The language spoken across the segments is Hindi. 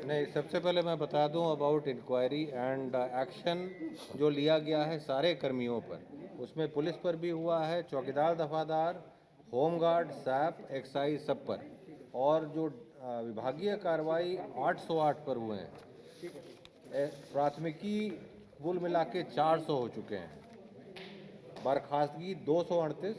नहीं, सबसे पहले मैं बता दूं अबाउट इंक्वायरी एंड एक्शन जो लिया गया है सारे कर्मियों पर, उसमें पुलिस पर भी हुआ है, चौकीदार दफादार, होमगार्ड, सैप, एक्साइज सब पर, और जो विभागीय कार्रवाई 808 पर हुए हैं। प्राथमिकी कुल मिला के 400 हो चुके हैं, बर्खास्तगी 238,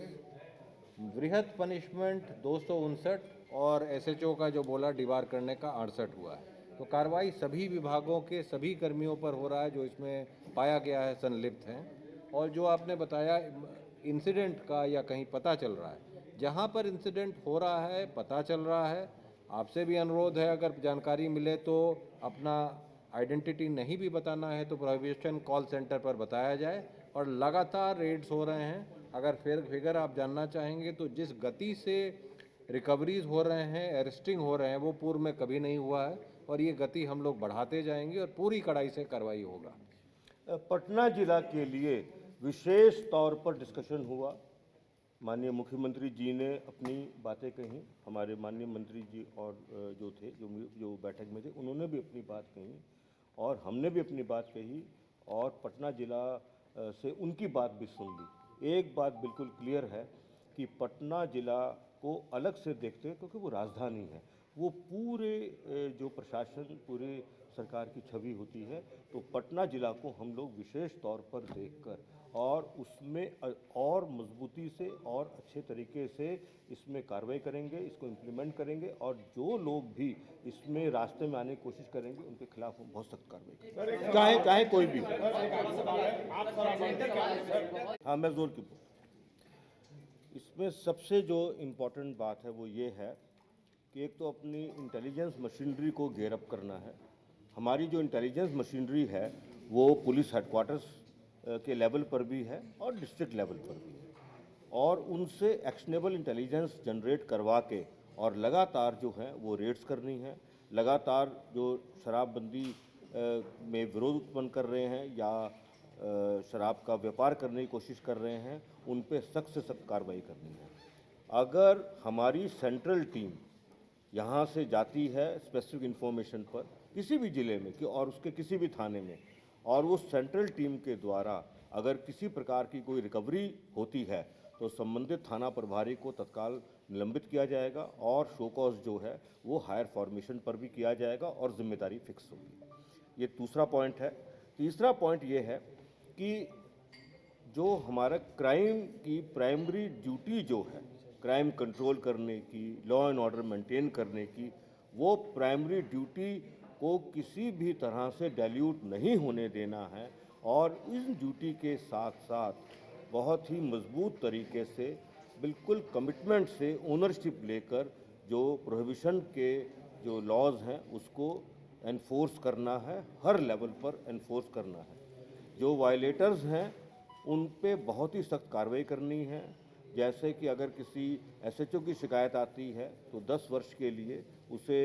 वृहद पनिशमेंट 259, और एसएचओ का जो बोला डिबार करने का 68 हुआ है। तो कार्रवाई सभी विभागों के सभी कर्मियों पर हो रहा है जो इसमें पाया गया है संलिप्त हैं। और जो आपने बताया इंसिडेंट का या कहीं पता चल रहा है, जहां पर इंसिडेंट हो रहा है पता चल रहा है, आपसे भी अनुरोध है अगर जानकारी मिले तो अपना आइडेंटिटी नहीं भी बताना है तो प्रोहिबिशन कॉल सेंटर पर बताया जाए। और लगातार रेड्स हो रहे हैं। अगर फिगर आप जानना चाहेंगे तो जिस गति से रिकवरीज हो रहे हैं, अरेस्टिंग हो रहे हैं, वो पूर्व में कभी नहीं हुआ है, और ये गति हम लोग बढ़ाते जाएंगे और पूरी कड़ाई से कार्रवाई होगा। पटना जिला के लिए विशेष तौर पर डिस्कशन हुआ। माननीय मुख्यमंत्री जी ने अपनी बातें कही, हमारे माननीय मंत्री जी और जो थे जो बैठक में थे उन्होंने भी अपनी बात कही, और हमने भी अपनी बात कही, और पटना जिला से उनकी बात भी सुन ली। एक बात बिल्कुल क्लियर है कि पटना जिला को अलग से देखते हैं क्योंकि वो राजधानी है। वो पूरे जो प्रशासन, पूरे सरकार की छवि होती है, तो पटना जिला को हम लोग विशेष तौर पर देखकर और उसमें और मजबूती से और अच्छे तरीके से इसमें कार्रवाई करेंगे, इसको इम्प्लीमेंट करेंगे, और जो लोग भी इसमें रास्ते में आने की कोशिश करेंगे उनके खिलाफ हम बहुत सख्त कार्रवाई करेंगे, चाहे कोई भी। हाँ, मैं जोर की इसमें सबसे जो इम्पोर्टेंट बात है वो ये है कि एक तो अपनी इंटेलिजेंस मशीनरी को गेयर अप करना है। हमारी जो इंटेलिजेंस मशीनरी है वो पुलिस हेडक्वार्टर्स के लेवल पर भी है और डिस्ट्रिक्ट लेवल पर भी है, और उनसे एक्शनेबल इंटेलिजेंस जनरेट करवा के और लगातार जो है वो रेड्स करनी है। लगातार जो शराबबंदी में विरोध उत्पन्न कर रहे हैं या शराब का व्यापार करने की कोशिश कर रहे हैं, उन पे सख्त से सख्त कार्रवाई करनी है। अगर हमारी सेंट्रल टीम यहाँ से जाती है स्पेसिफिक इन्फॉर्मेशन पर किसी भी ज़िले में कि और उसके किसी भी थाने में, और वो सेंट्रल टीम के द्वारा अगर किसी प्रकार की कोई रिकवरी होती है तो संबंधित थाना प्रभारी को तत्काल निलंबित किया जाएगा, और शो कॉज जो है वो हायर फॉर्मेशन पर भी किया जाएगा और जिम्मेदारी फिक्स होगी। ये दूसरा पॉइंट है। तीसरा पॉइंट ये है कि जो हमारा क्राइम की प्राइमरी ड्यूटी जो है, क्राइम कंट्रोल करने की, लॉ एंड ऑर्डर मेंटेन करने की, वो प्राइमरी ड्यूटी को किसी भी तरह से डाइल्यूट नहीं होने देना है, और इस ड्यूटी के साथ साथ बहुत ही मजबूत तरीके से बिल्कुल कमिटमेंट से ओनरशिप लेकर जो प्रोहिबिशन के जो लॉज हैं उसको एनफोर्स करना है, हर लेवल पर एनफोर्स करना है। जो वायलेटर्स हैं उन पे बहुत ही सख्त कार्रवाई करनी है। जैसे कि अगर किसी एसएचओ की शिकायत आती है तो 10 वर्ष के लिए उसे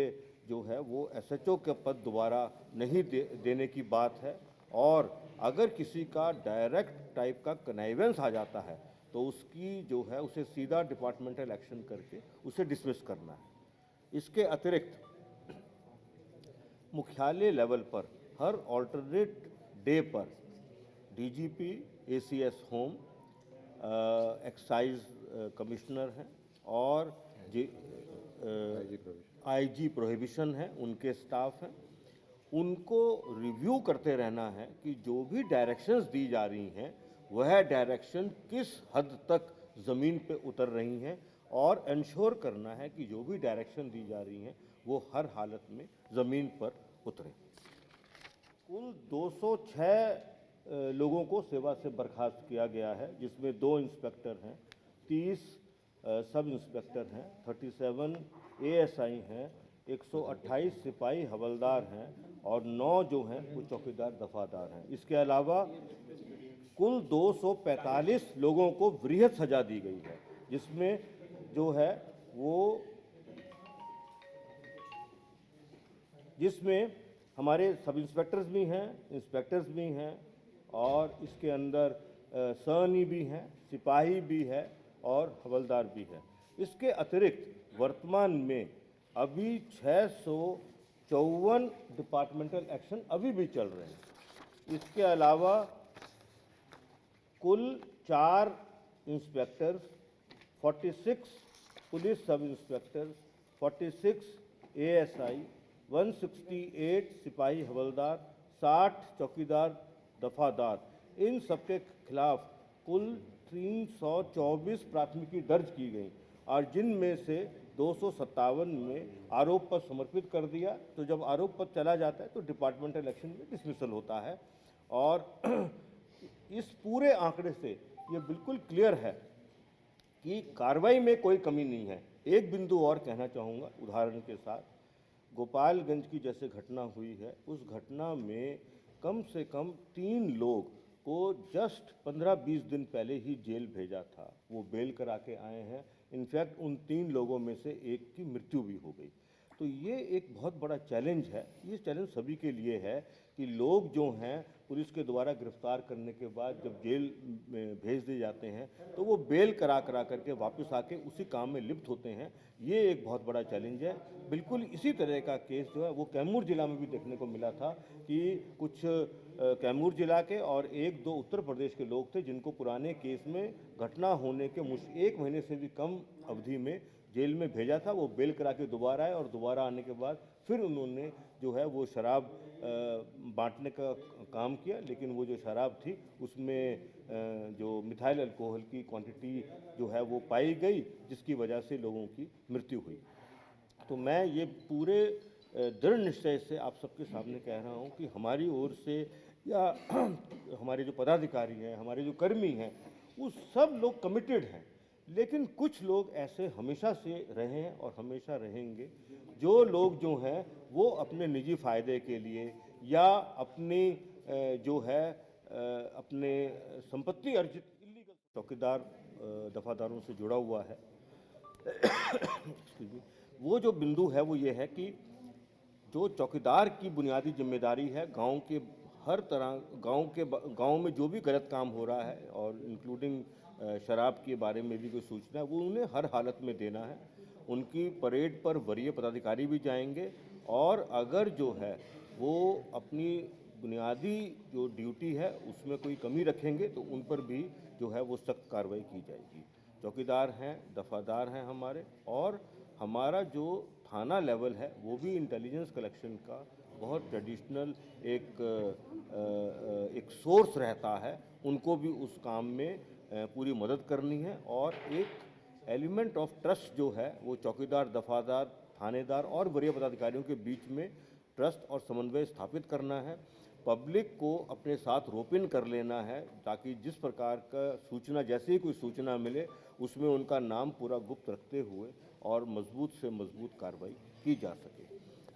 जो है वो एसएचओ का पद दोबारा नहीं देने की बात है, और अगर किसी का डायरेक्ट टाइप का कनाइवेंस आ जाता है तो उसकी जो है उसे सीधा डिपार्टमेंटल एक्शन करके उसे डिसमिस करना है। इसके अतिरिक्त मुख्यालय लेवल पर हर ऑल्टरनेट डे पर DGP, ACS home, excise commissioner हैं और आईजी प्रोहिबिशन है, उनके स्टाफ हैं, उनको रिव्यू करते रहना है कि जो भी डायरेक्शंस दी जा रही हैं वह डायरेक्शन किस हद तक ज़मीन पे उतर रही हैं, और इंश्योर करना है कि जो भी डायरेक्शन दी जा रही हैं वो हर हालत में ज़मीन पर उतरे। कुल 206 लोगों को सेवा से बर्खास्त किया गया है, जिसमें 2 इंस्पेक्टर हैं, 30 सब इंस्पेक्टर हैं, 37 एएसआई हैं, 128 सिपाही हवलदार हैं, और 9 जो हैं वो चौकीदार दफादार हैं। इसके अलावा कुल 245 लोगों को वृहद सजा दी गई है, जिसमें जो है वो जिसमें हमारे सब इंस्पेक्टर्स भी हैं, इंस्पेक्टर्स भी हैं, और इसके अंदर सैनी भी हैं, सिपाही भी है और हवलदार भी है। इसके अतिरिक्त वर्तमान में अभी 654 डिपार्टमेंटल एक्शन अभी भी चल रहे हैं। इसके अलावा कुल 4 इंस्पेक्टर्स, 46 पुलिस सब इंस्पेक्टर्स, 46 ASI, 168 सिपाही हवलदार, 60 चौकीदार दफादार, इन सबके खिलाफ कुल 324 प्राथमिकी दर्ज की गई और जिनमें से 257 में आरोप पत्र समर्पित कर दिया। तो जब आरोप पत्र चला जाता है तो डिपार्टमेंटल एक्शन में डिसमिसल होता है। और इस पूरे आंकड़े से ये बिल्कुल क्लियर है कि कार्रवाई में कोई कमी नहीं है। एक बिंदु और कहना चाहूँगा उदाहरण के साथ, गोपालगंज की जैसे घटना हुई है, उस घटना में कम से कम 3 लोग को जस्ट 15-20 दिन पहले ही जेल भेजा था। वो बेल करा के आए हैं। इनफैक्ट उन 3 लोगों में से एक की मृत्यु भी हो गई। तो ये एक बहुत बड़ा चैलेंज है। ये चैलेंज सभी के लिए है कि लोग जो हैं पुलिस के द्वारा गिरफ्तार करने के बाद जब जेल में भेज दिए जाते हैं तो वो बेल करा करके वापस आके उसी काम में लिप्त होते हैं। ये एक बहुत बड़ा चैलेंज है। बिल्कुल इसी तरह का केस जो है वो कैमूर जिला में भी देखने को मिला था कि कुछ कैमूर जिला के और 1-2 उत्तर प्रदेश के लोग थे जिनको पुराने केस में घटना होने के 1 महीने से भी कम अवधि में जेल में भेजा था। वो बेल करा के दोबारा आए और दोबारा आने के बाद फिर उन्होंने जो है वो शराब बांटने का काम किया, लेकिन वो जो शराब थी उसमें जो मिथाइल अल्कोहल की क्वांटिटी जो है वो पाई गई, जिसकी वजह से लोगों की मृत्यु हुई। तो मैं ये पूरे दृढ़ निश्चय से आप सबके सामने कह रहा हूँ कि हमारी ओर से या हमारे जो पदाधिकारी हैं, हमारे जो कर्मी हैं, वो सब लोग कमिटेड हैं। लेकिन कुछ लोग ऐसे हमेशा से रहे हैं और हमेशा रहेंगे, जो लोग जो हैं वो अपने निजी फ़ायदे के लिए या अपनी जो है अपने संपत्ति अर्जित इलीगल चौकीदार दफादारों से जुड़ा हुआ है। वो जो बिंदु है वो ये है कि जो चौकीदार की बुनियादी जिम्मेदारी है गांव के हर तरह गांव में जो भी गलत काम हो रहा है और इंक्लूडिंग शराब के बारे में भी कोई सूचना है वो उन्हें हर हालत में देना है। उनकी परेड पर वरीय पदाधिकारी भी जाएंगे और अगर जो है वो अपनी बुनियादी जो ड्यूटी है उसमें कोई कमी रखेंगे तो उन पर भी जो है वो सख्त कार्रवाई की जाएगी। चौकीदार हैं, दफादार हैं हमारे, और हमारा जो थाना लेवल है वो भी इंटेलिजेंस कलेक्शन का बहुत ट्रेडिशनल एक सोर्स रहता है। उनको भी उस काम में पूरी मदद करनी है और एक एलिमेंट ऑफ ट्रस्ट जो है वो चौकीदार, दफादार, थानेदार और वरीय पदाधिकारियों के बीच में ट्रस्ट और समन्वय स्थापित करना है। पब्लिक को अपने साथ रोप इन कर लेना है ताकि जिस प्रकार का सूचना, जैसे ही कोई सूचना मिले उसमें उनका नाम पूरा गुप्त रखते हुए और मजबूत से मजबूत कार्रवाई की जा सके।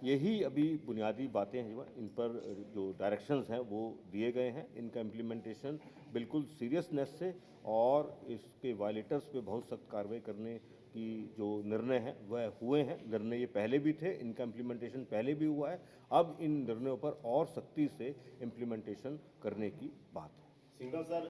यही अभी बुनियादी बातें हैं, इन पर जो डायरेक्शंस हैं वो दिए गए हैं। इनका इम्प्लीमेंटेशन बिल्कुल सीरियसनेस से और इसके वायलेटर्स पे बहुत सख्त कार्रवाई करने की जो निर्णय हैं वह हुए हैं। निर्णय ये पहले भी थे, इनका इम्प्लीमेंटेशन पहले भी हुआ है। अब इन निर्णयों पर और सख्ती से इम्प्लीमेंटेशन करने की बात है। सिंघल सर,